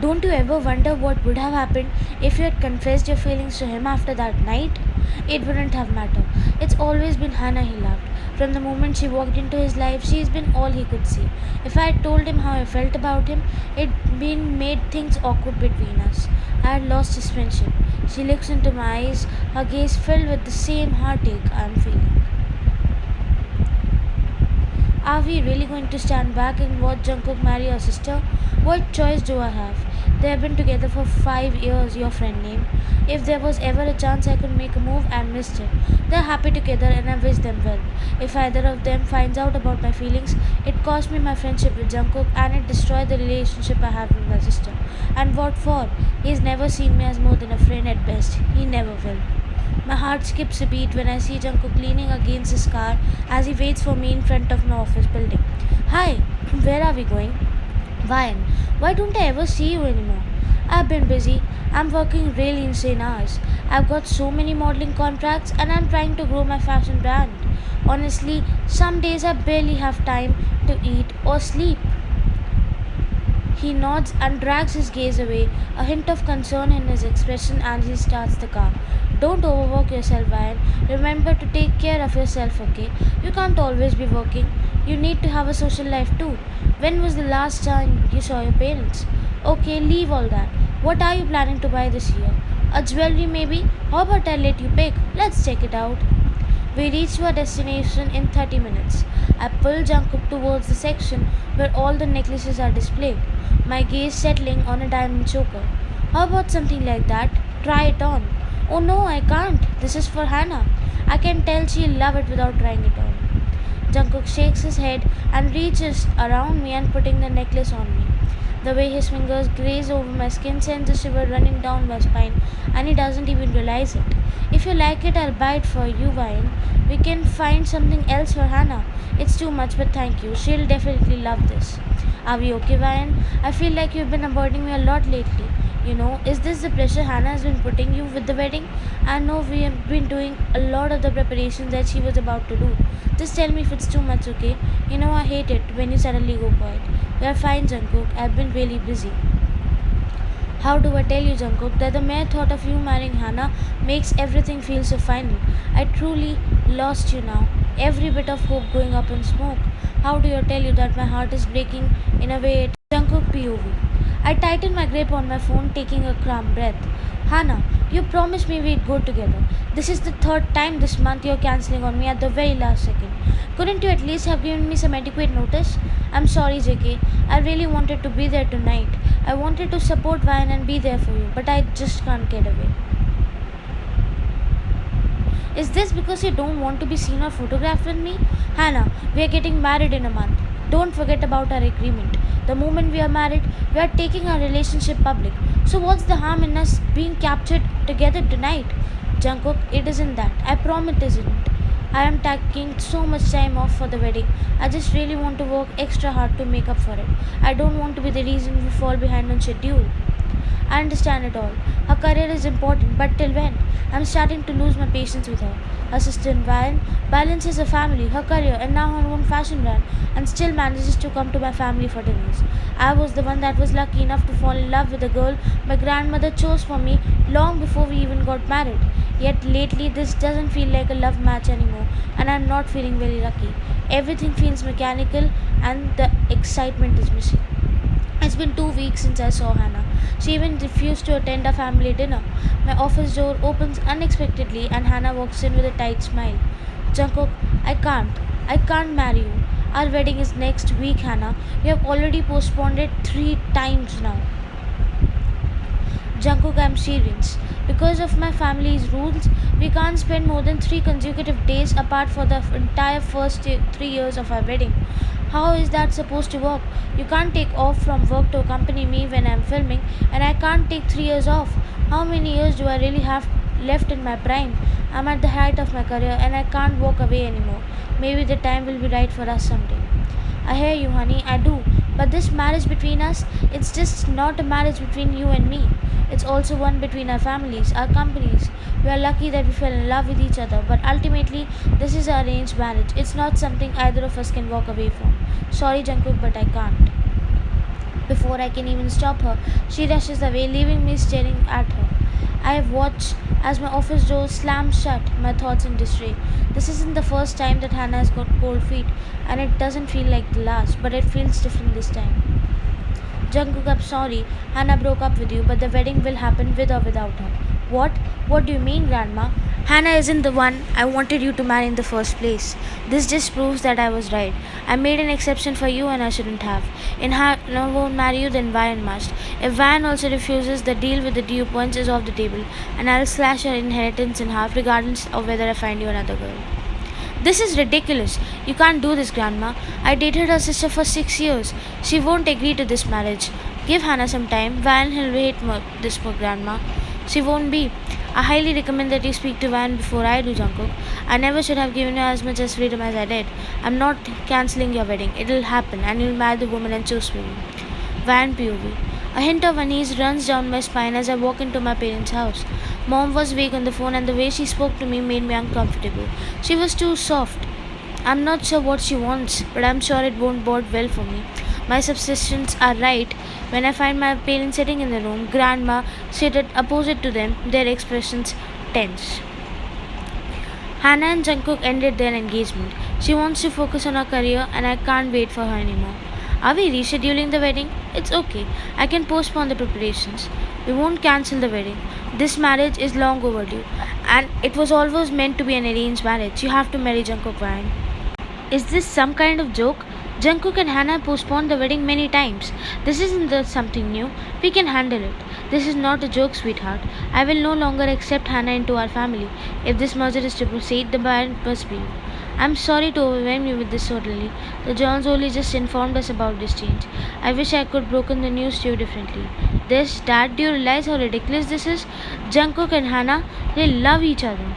Don't you ever wonder what would have happened if you had confessed your feelings to him after that night? It wouldn't have mattered. It's always been Hannah he loved. From the moment she walked into his life, she's been all he could see. If I had told him how I felt about him, it'd been made things awkward between us. I had lost his friendship. She looks into my eyes, her gaze filled with the same heartache I'm feeling. Are we really going to stand back and watch Jungkook marry her sister? What choice do I have? They have been together for 5 years, your friend name. If there was ever a chance I could make a move, I missed it. They're happy together and I wish them well. If either of them finds out about my feelings, it cost me my friendship with Jungkook and it destroyed the relationship I have with my sister. And what for? He's never seen me as more than a friend at best. He never will. My heart skips a beat when I see Jungkook leaning against his car as he waits for me in front of my office building. Hi, where are we going? Ryan, why don't I ever see you anymore? I've been busy. I'm working really insane hours. I've got so many modeling contracts and I'm trying to grow my fashion brand. Honestly, some days I barely have time to eat or sleep. He nods and drags his gaze away, a hint of concern in his expression as he starts the car. Don't overwork yourself, Ryan. Remember to take care of yourself, okay? You can't always be working. You need to have a social life too. When was the last time you saw your parents? Okay, leave all that. What are you planning to buy this year? A jewelry maybe? How about I let you pick? Let's check it out. We reach our destination in 30 minutes. I pull Jungkook towards the section where all the necklaces are displayed, my gaze settling on a diamond choker. How about something like that? Try it on. Oh no, I can't. This is for Hannah. I can tell she'll love it without trying it on. Jungkook shakes his head and reaches around me and putting the necklace on me. The way his fingers graze over my skin sends a shiver running down my spine, and he doesn't even realize it. If you like it, I'll buy it for you, Vine. We can find something else for Hannah. It's too much, but thank you. She'll definitely love this. Are we okay, Vine? I feel like you've been avoiding me a lot lately. Is this the pressure Hannah has been putting you with the wedding? I know we have been doing a lot of the preparations that she was about to do. Just tell me if it's too much, okay? I hate it when you suddenly go quiet. We are fine, Jungkook. I've been really busy. How do I tell you, Jungkook, that the mere thought of you marrying Hannah makes everything feel so final? I truly lost you now. Every bit of hope going up in smoke. How do I tell you that my heart is breaking in a way? Jungkook POV. I tighten my grip on my phone, taking a calm breath. Hannah, you promised me we'd go together. This is the third time this month you're cancelling on me at the very last second. Couldn't you at least have given me some adequate notice? I'm sorry, JK. I really wanted to be there tonight. I wanted to support Vine and be there for you, but I just can't get away. Is this because you don't want to be seen or photographed with me? Hannah, we are getting married in a month. Don't forget about our agreement. The moment we are married, we are taking our relationship public. So what's the harm in us being captured together tonight? Jungkook, it isn't that. I promise it isn't. I am taking so much time off for the wedding. I just really want to work extra hard to make up for it. I don't want to be the reason we fall behind on schedule. I understand it all. Her career is important, but till when? I'm starting to lose my patience with her. Her sister Ryan balances her family, her career, and now her own fashion brand, and still manages to come to my family for dinners. I was the one that was lucky enough to fall in love with a girl my grandmother chose for me long before we even got married. Yet lately, this doesn't feel like a love match anymore, and I'm not feeling very lucky. Everything feels mechanical, and the excitement is missing. It's been 2 weeks since I saw Hannah. She even refused to attend a family dinner. My office door opens unexpectedly and Hannah walks in with a tight smile. Jungkook, I can't. I can't marry you. Our wedding is next week, Hannah. You have already postponed it 3 times now. Jungkook, I'm serious. Because of my family's rules, we can't spend more than 3 consecutive days apart for the entire first 3 years of our wedding. How is that supposed to work? You can't take off from work to accompany me when I'm filming, and I can't take 3 years off. How many years do I really have left in my prime? I'm at the height of my career and I can't walk away anymore. Maybe the time will be right for us someday. I hear you, honey, I do. But this marriage between us, it's just not a marriage between you and me. It's also one between our families, our companies. We are lucky that we fell in love with each other, but ultimately, this is an arranged marriage. It's not something either of us can walk away from. Sorry, Jungkook, but I can't. Before I can even stop her, she rushes away, leaving me staring at her. I have watched as my office door slams shut, my thoughts in disarray. This isn't the first time that Hannah has got cold feet, and it doesn't feel like the last, but it feels different this time. Jungkook, I'm sorry, Hannah broke up with you, but the wedding will happen with or without her. What? What do you mean, Grandma? Hannah isn't the one I wanted you to marry in the first place. This just proves that I was right. I made an exception for you and I shouldn't have. In Hannah won't marry you, then Ryan must. If Ryan also refuses, the deal with the due points is off the table, and I'll slash your inheritance in half regardless of whether I find you another girl. This is ridiculous. You can't do this, Grandma. I dated her sister for 6 years. She won't agree to this marriage. Give Hannah some time. Van will wait this for Grandma. She won't be. I highly recommend that you speak to Van before I do, Jungkook. I never should have given you as much as freedom as I did. I'm not cancelling your wedding. It'll happen, and you'll marry the woman and choose for you. Van POV. A hint of unease runs down my spine as I walk into my parents' house. Mom was vague on the phone, and the way she spoke to me made me uncomfortable. She was too soft. I'm not sure what she wants, but I'm sure it won't bode well for me. My suspicions are right. When I find my parents sitting in the room, Grandma seated opposite to them, their expressions tense. Hannah and Jungkook ended their engagement. She wants to focus on her career, and I can't wait for her anymore. Are we rescheduling the wedding? It's okay. I can postpone the preparations. We won't cancel the wedding. This marriage is long overdue, and it was always meant to be an arranged marriage. You have to marry Jungkook, Ryan. Is this some kind of joke? Jungkook and Hannah postponed the wedding many times. This isn't something new. We can handle it. This is not a joke, sweetheart. I will no longer accept Hannah into our family. If this merger is to proceed, the marriage must be. I'm sorry to overwhelm you with this so early. The Johns only just informed us about this change. I wish I could broken the news to you differently. Dad, do you realize how ridiculous this is? Jungkook and Hannah, they love each other.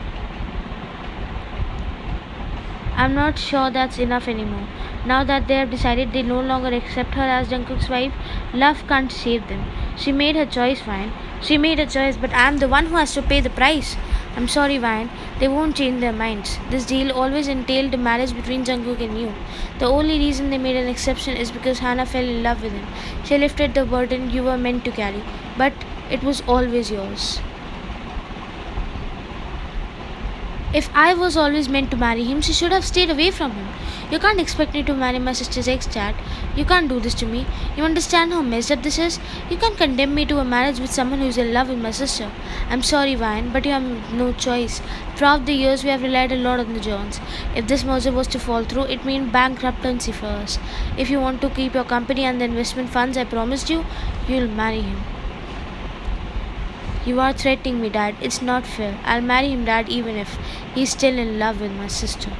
I'm not sure that's enough anymore. Now that they have decided they no longer accept her as Jungkook's wife, love can't save them. She made her choice, fine. She made a choice, but I'm the one who has to pay the price. I'm sorry, Ryan. They won't change their minds. This deal always entailed a marriage between Jungkook and you. The only reason they made an exception is because Hannah fell in love with him. She lifted the burden you were meant to carry, but it was always yours. If I was always meant to marry him, she should have stayed away from him. You can't expect me to marry my sister's ex-dad. You can't do this to me. You understand how messed up this is? You can't condemn me to a marriage with someone who's in love with my sister. I'm sorry, Ryan, but you have no choice. Throughout the years, we have relied a lot on the Johns. If this merger was to fall through, it means bankruptcy for us. If you want to keep your company and the investment funds I promised you, you'll marry him. You are threatening me, Dad. It's not fair. I'll marry him, Dad, even if he's still in love with my sister.